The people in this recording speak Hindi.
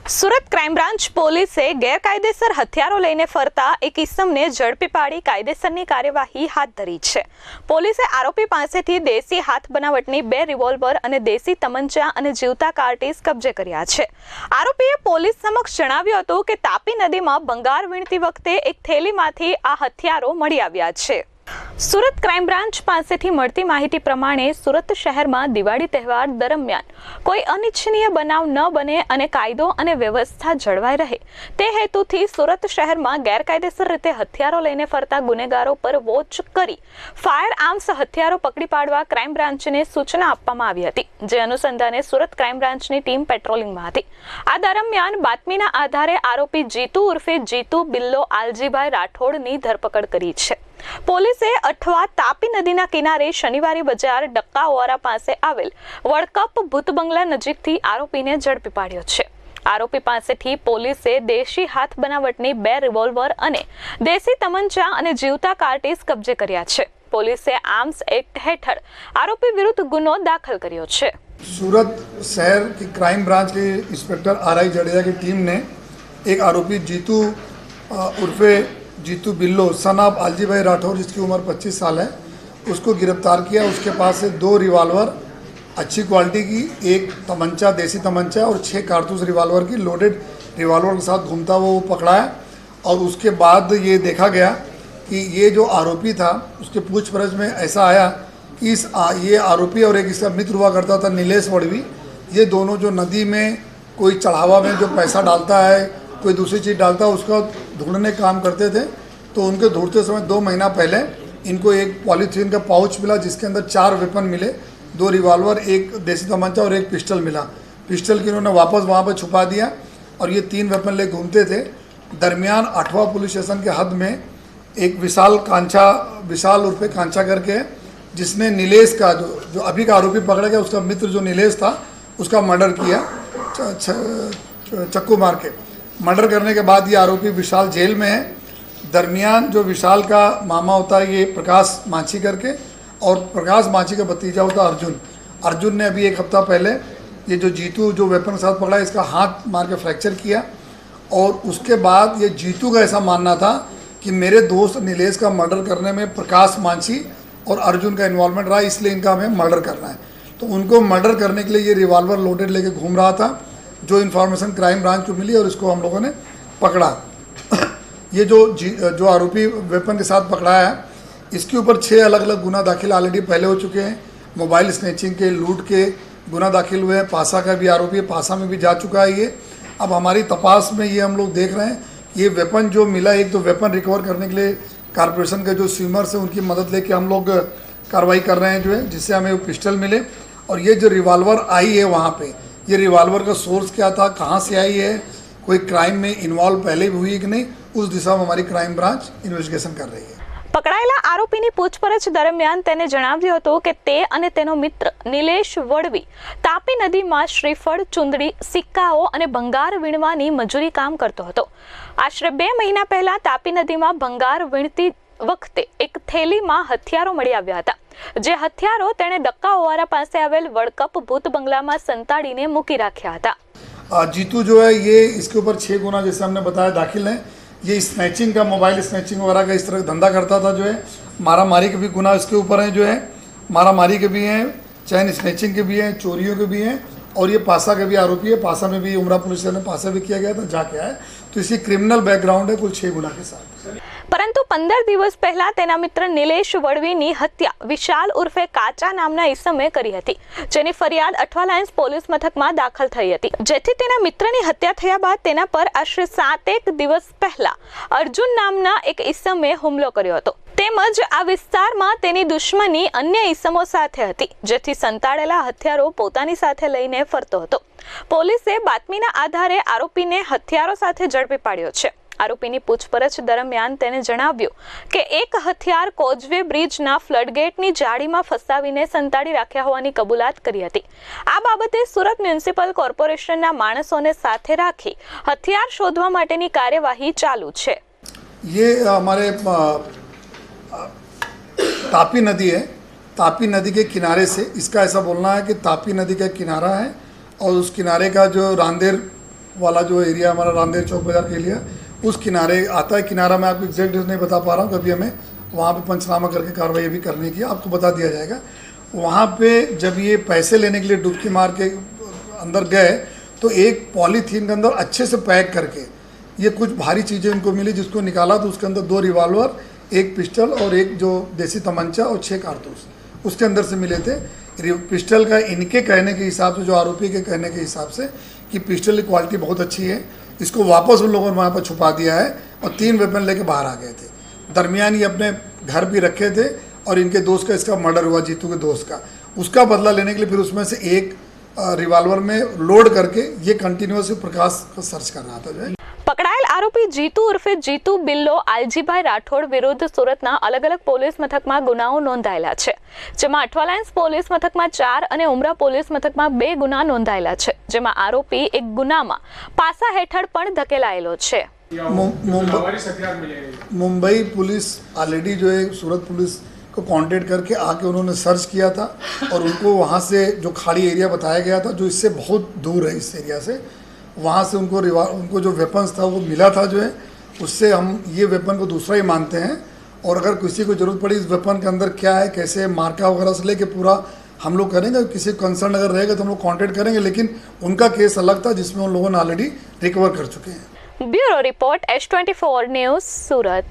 સુરત ક્રાઇમ બ્રાન્ચ પોલીસે ગેરકાયદેસર હથિયારો લઈને ફરતા એક ઇસમને ઝડપી પાડી કાયદેસરની કાર્યવાહી હાથ ધરી છે। પોલીસે આરોપી પાસેથી દેશી હાથ બનાવટની 2 રિવોલ્વર અને દેશી તમંચા અને જીવતા કાર્ટીજ કબજે કર્યા છે। આરોપીએ પોલીસ સમક્ષ જણાવ્યું હતું કે તાપી નદીમાં ભંગાર વીણતી વખતે એક થેલીમાંથી આ હથિયારો મળી આવ્યા છે। સુરત ક્રાઇમ બ્રાન્ચ પાસેથી મળતી માહિતી પ્રમાણે સુરત શહેરમાં દિવાળી તહેવાર દરમિયાન કોઈ અનિચ્છનીય બનાવ ન બને અને કાયદો અને વ્યવસ્થા જળવાઈ રહે તે હેતુથી સુરત શહેરમાં ગેરકાયદેસર રીતે હથિયારો લઈને ફરતા ગુનેગારો પર વોચ કરી ફાયર આર્મ્સ હથિયારો પકડી પાડવા ક્રાઇમ બ્રાન્ચને સૂચના આપવામાં આવી હતી, જે અનુસંધાને સુરત ક્રાઇમ બ્રાન્ચની ટીમ પેટ્રોલિંગમાં હતી। આ દરમિયાન બાતમીના આધારે આરોપી જીતુ ઉર્ફે જીતુ બિલ્લો આલજીભાઈ રાઠોડની ધરપકડ કરી છે। પોલીસે અઠવા તાપી નદીના કિનારે શનિવારે બજાર ડક્કાઓવારા પાસે આવેલ વર્લ્ડ કપ ભૂત બંગલા નજીકથી આરોપીને ઝડપી પાડ્યો છે। આરોપી પાસેથી પોલીસે દેશી હાથ બનાવટની 2 રિવોલ્વર અને દેશી તમંચા અને જીવતા કાર્ટીજ કબજે કર્યા છે। પોલીસે આર્મ્સ એક્ટ હેઠળ આરોપી વિરુદ્ધ ગુનો દાખલ કર્યો છે। सूरत शहर की क्राइम ब्रांच के इंस्पेक्टर आर.आई. जडेजा की टीम ने एक आरोपी जीतू उर्फे जीतू बिल्लो सन ऑफ आलजीभाई राठौर जिसकी उम्र 25 साल है उसको गिरफ्तार किया। उसके पास से 2 रिवाल्वर अच्छी क्वालिटी की, एक तमंचा देसी तमंचा और 6 कारतूस रिवाल्वर की लोडेड रिवाल्वर के साथ घूमता वो पकड़ा है। और उसके बाद ये देखा गया कि ये जो आरोपी था उसके पूछपरछ में ऐसा आया कि ये आरोपी और एक इसका मित्र हुआ करता था नीलेश वड़वी, ये दोनों जो नदी में कोई चढ़ावा में जो पैसा डालता है कोई दूसरी चीज़ डालता है उसका ढूंढने काम करते थे। तो उनके ढूंढते समय 2 महीना पहले इनको एक पॉलीथीन का पाउच मिला जिसके अंदर 4 वेपन मिले, 2 रिवाल्वर, एक देसी तमंचा और एक पिस्टल मिला। पिस्टल की इन्होंने वापस वहाँ पर छुपा दिया और ये 3 वेपन ले घूमते थे। दरमियान 8वां पुलिस स्टेशन के हद में एक विशाल उर्फे कांचा करके जिसने नीलेश का जो अभी का आरोपी पकड़ा गया उसका मित्र जो नीलेश था उसका मर्डर किया चक्कू मार के। मर्डर करने के बाद ये आरोपी विशाल जेल में है। दरमियान जो विशाल का मामा होता है ये प्रकाश मांझी करके, और प्रकाश मांझी का भतीजा होता है अर्जुन ने अभी 1 हफ्ता पहले ये जो जीतू जो वेपन के साथ पकड़ा इसका हाथ मार के फ्रैक्चर किया। और उसके बाद ये जीतू का ऐसा मानना था कि मेरे दोस्त नीलेश का मर्डर करने में प्रकाश मांझी और अर्जुन का इन्वॉल्वमेंट रहा, इसलिए इनका हमें मर्डर करना है। तो उनको मर्डर करने के लिए ये रिवाल्वर लोडेड लेके घूम रहा था, जो इन्फॉर्मेशन क्राइम ब्रांच को मिली और इसको हम लोगों ने पकड़ा। ये जो आरोपी वेपन के साथ पकड़ा है इसके ऊपर 6 अलग अलग गुना दाखिल ऑलरेडी पहले हो चुके हैं। मोबाइल स्नैचिंग के, लूट के गुना दाखिल हुए हैं। पासा का भी आरोपी है, पासा में भी जा चुका है ये। अब हमारी तपास में ये हम लोग देख रहे हैं ये वेपन जो मिला, एक तो वेपन रिकवर करने के लिए कारपोरेशन के जो स्विमर्स हैं उनकी मदद लेके हम लोग कार्रवाई कर रहे हैं जो है, जिससे हमें वो पिस्टल मिले। और ये जो रिवाल्वर आई है वहाँ पे, ये रिवाल्वर का सोर्स क्या था, कहाँ से आई है, कोई क्राइम में इन्वॉल्व पहले भी हुई कि नहीं, उस दिशा में हमारी क्राइम ब्रांच इन्वेस्टिगेशन कर रही है। પકડાયેલા આરોપીની પૂછપરછ દરમિયાન તેને જણાવ્યું હતું કે તે અને તેનો મિત્ર નિલેશ વડવી તાપી નદીમાં શ્રીફળ, ચુંદડી, સિક્કાઓ અને ભંગાર વીણવાની મજૂરી કામ કરતો હતો। આશરે 2 મહિના પહેલા તાપી નદીમાં ભંગાર વીણતી વખતે એક થેલીમાં હથિયારો મળી આવ્યા હતા, જે હથિયારો તેણે ડક્કાઓવારા પાસે આવેલ વર્લ્ડ કપ ભૂત બંગલામાં સંતાડીને મૂકી રાખ્યા હતા। जीतू जो है ये इसके ऊपर 6 गुना जैसे हमने बताया दाखिल है। ये स्नैचिंग का, मोबाइल स्नैचिंग वगैरह का इस तरह धंधा करता था जो है। मारा मारी के भी गुना इसके ऊपर हैं जो है, मारा मारी के भी हैं, चैन स्नैचिंग के भी हैं, चोरियों के भी हैं। और ये पासा के भी आरोपी है, पासा में भी उमरा पुलिस ने पासा भी किया गया था, जाके आया। तो इसी क्रिमिनल बैकग्राउंड है कुल 6 गुना के साथ। પરંતુ 15 દિવસ પહેલા તેના મિત્ર નિલેશ વડવીની હત્યા વિશાલ ઉર્ફે કાચા નામના ઈસમે કરી હતી, જેની ફરિયાદ અઠવા લાયન્સ પોલીસ મથકમાં દાખલ થઈ હતી, જેથી તેના મિત્રની હત્યા થયા બાદ તેના પર આશરે 7 દિવસ પહેલા અર્જુન નામના એક ઈસમે હુમલો કર્યો હતો। તેમજ આ વિસ્તારમાં તેની દુશ્મની અન્ય ઈસમો સાથે હતી, જેથી સંતાડેલા હથિયારો પોતાની સાથે લઈને ફરતો હતો। પોલીસે બાતમીના આધારે આરોપીને હથિયારો સાથે ઝડપી પાડ્યો છે। આરોપીની પૂછપરછ દરમિયાન તેને જણાવ્યું કે એક હથિયાર કોઝવે બ્રિજના ફ્લડગેટની જાળીમાં ફસાવીને સંતાડી રાખ્યા હોવાની કબૂલાત કરી હતી। આ બાબતે સુરત મ્યુનિસિપલ કોર્પોરેશનના માણસોને સાથે રાખી હથિયાર શોધવા માટેની કાર્યવાહી ચાલુ છે। ये हमारे तापी नदी है, तापी नदी के किनारे से इसका ऐसा बोलना है कि तापी नदी का किनारा है और उस किनारे का जो रांदेर वाला जो एरिया हमारा रामदेव चौक बाजार के एरिया, उस किनारे आता है। किनारा मैं आपको एग्जैक्ट नहीं बता पा रहा हूँ, कभी हमें वहाँ पे पंचनामा करके कार्रवाई भी करनी की, आपको बता दिया जाएगा। वहाँ पे जब ये पैसे लेने के लिए डुबकी मार के अंदर गए तो एक पॉलीथीन के अंदर अच्छे से पैक करके ये कुछ भारी चीज़ें इनको मिली, जिसको निकाला तो उसके अंदर 2 रिवॉल्वर, 1 पिस्टल और 1 जो देसी तमंचा और 6 कारतूस उसके अंदर से मिले थे। पिस्टल का इनके कहने के हिसाब से, जो आरोपी के कहने के हिसाब से, कि पिस्टल की क्वालिटी बहुत अच्छी है, इसको वापस उन लोगों ने वहाँ पर छुपा दिया है और 3 वेपन लेके बाहर आ गए थे। दरमियान ये अपने घर भी रखे थे और इनके दोस्त का इसका मर्डर हुआ, जीतू के दोस्त का, उसका बदला लेने के लिए फिर उसमें से एक रिवॉल्वर में लोड करके ये कंटिन्यूअसली प्रकाश को सर्च कर रहा था। जो है પકડાયેલ આરોપી જીતુ ઉર્ફે જીતુ બિલ્લો આલજીભાઈ રાઠોડ વિરુદ્ધ સુરતના અલગ અલગ પોલીસ મથકમાં ગુનાઓ નોંધાયેલા છે, જેમાં અઠવાલાઇન્સ પોલીસ મથકમાં 4 અને ઉમરા પોલીસ મથકમાં 2 ગુના નોંધાયેલા છે, જેમાં આરોપી એક ગુનામાં પાસા હેઠળ પણ ધકેલાયેલો છે। मुंबई पुलिस ऑलरेडी जो है सूरत पुलिस को कांटेक्ट करके आके उन्होंने सर्च किया था और उनको वहाँ से जो खाड़ी एरिया बताया गया था, जो इससे बहुत दूर है इस एरिया से, वहाँ से उनको जो वेपन्स था वो मिला था। जो है उससे हम ये वेपन को दूसरा ही मानते हैं और अगर किसी को ज़रूरत पड़ी इस वेपन के अंदर क्या है, कैसे मार्का वगैरह से लेके पूरा हम लोग करेंगे। किसी कंसर्न अगर रहेगा तो हम लोग कांटेक्ट करेंगे, लेकिन उनका केस अलग था जिसमें उन लोगों ने ऑलरेडी रिकवर कर चुके हैं। ब्यूरो रिपोर्ट H24 न्यूज़ सूरत।